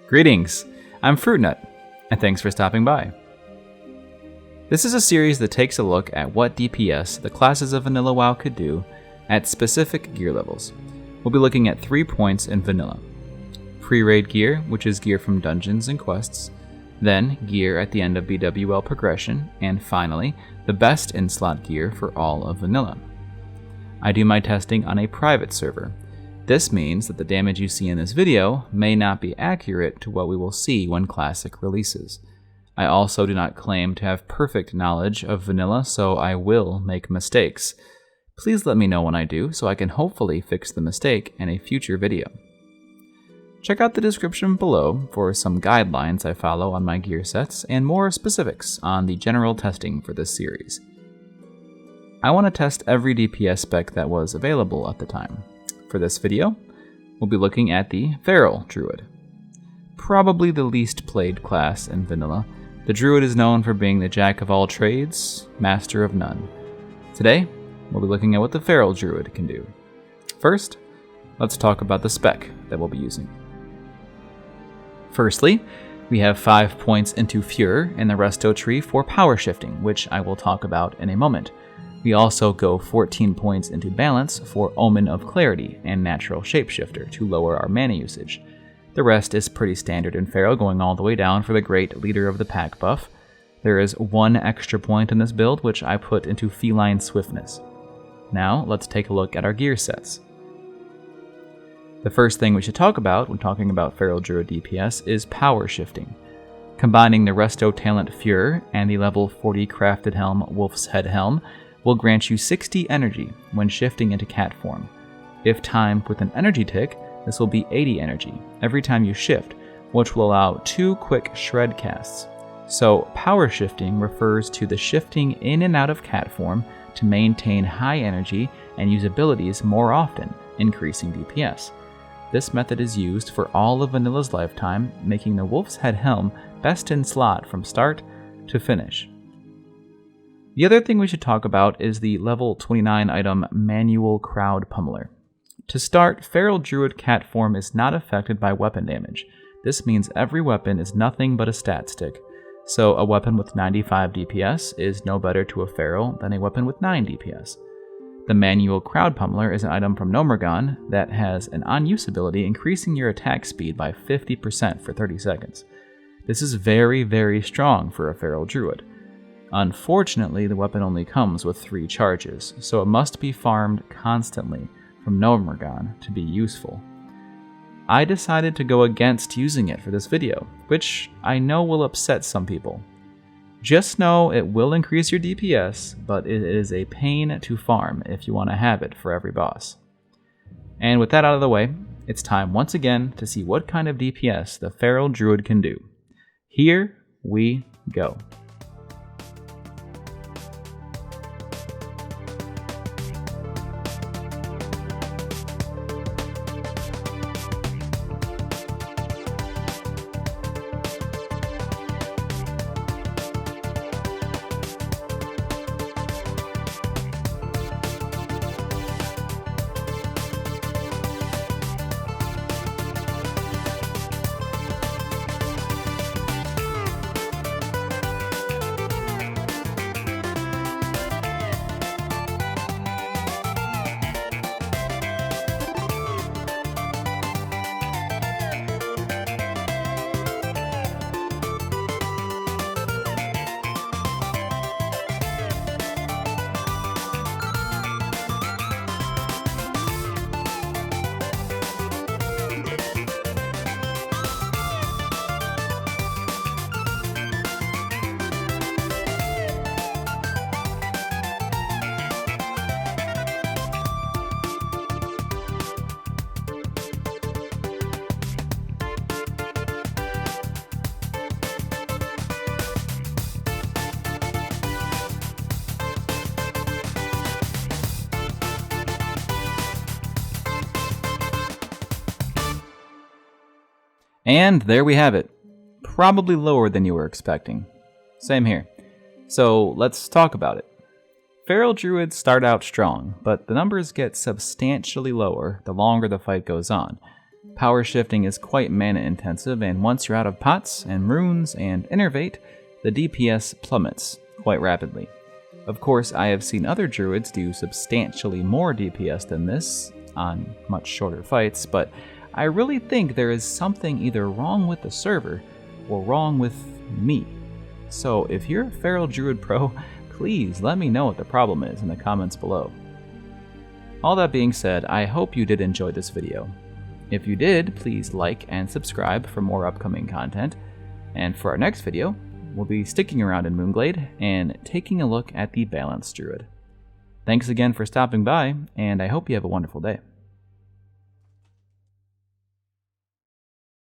Greetings, I'm FruitNut, and thanks for stopping by. This is a series that takes a look at what DPS the classes of Vanilla WoW could do at specific gear levels. We'll be looking at 3 points in Vanilla. Pre-raid gear, which is gear from dungeons and quests, then gear at the end of BWL progression, and finally, the best in-slot gear for all of Vanilla. I do my testing on a private server. This means that the damage you see in this video may not be accurate to what we will see when Classic releases. I also do not claim to have perfect knowledge of Vanilla, so I will make mistakes. Please let me know when I do, so I can hopefully fix the mistake in a future video. Check out the description below for some guidelines I follow on my gear sets and more specifics on the general testing for this series. I want to test every DPS spec that was available at the time. For this video, we'll be looking at the Feral Druid. Probably the least played class in Vanilla, the Druid is known for being the jack of all trades, master of none. Today, we'll be looking at what the Feral Druid can do. First, let's talk about the spec that we'll be using. Firstly, we have 5 points into Fure in the resto tree for power shifting, which I will talk about in a moment. We also go 14 points into Balance for Omen of Clarity and Natural Shapeshifter to lower our mana usage. The rest is pretty standard in Feral, going all the way down for the Great Leader of the Pack buff. There is 1 extra point in this build, which I put into Feline Swiftness. Now, let's take a look at our gear sets. The first thing we should talk about when talking about Feral Druid DPS is power shifting. Combining the Resto Talent Fure and the level 40 Crafted Helm Wolf's Head Helm will grant you 60 energy when shifting into cat form. If timed with an energy tick, this will be 80 energy every time you shift, which will allow 2 quick shred casts. So power shifting refers to the shifting in and out of cat form to maintain high energy and use abilities more often, increasing DPS. This method is used for all of Vanilla's lifetime, making the Wolf's Head Helm best in slot from start to finish. The other thing we should talk about is the level 29 item Manual Crowd Pummeler. To start, Feral Druid cat form is not affected by weapon damage. This means every weapon is nothing but a stat stick. So a weapon with 95 DPS is no better to a Feral than a weapon with 9 DPS. The Manual Crowd Pummeler is an item from Nomergon that has an on-use ability increasing your attack speed by 50% for 30 seconds. This is very, very strong for a Feral Druid. Unfortunately, the weapon only comes with 3 charges, so it must be farmed constantly from Nomergon to be useful. I decided to go against using it for this video, which I know will upset some people. Just know it will increase your DPS, but it is a pain to farm if you want to have it for every boss. And with that out of the way, it's time once again to see what kind of DPS the Feral Druid can do. Here we go. And there we have it. Probably lower than you were expecting. Same here. So let's talk about it. Feral Druids start out strong, but the numbers get substantially lower the longer the fight goes on. Power shifting is quite mana intensive, and once you're out of pots and runes and innervate, the DPS plummets quite rapidly. Of course, I have seen other druids do substantially more DPS than this on much shorter fights, but I really think there is something either wrong with the server or wrong with me. So if you're a Feral Druid pro, please let me know what the problem is in the comments below. All that being said, I hope you did enjoy this video. If you did, please like and subscribe for more upcoming content. And for our next video, we'll be sticking around in Moonglade and taking a look at the Balanced Druid. Thanks again for stopping by, and I hope you have a wonderful day.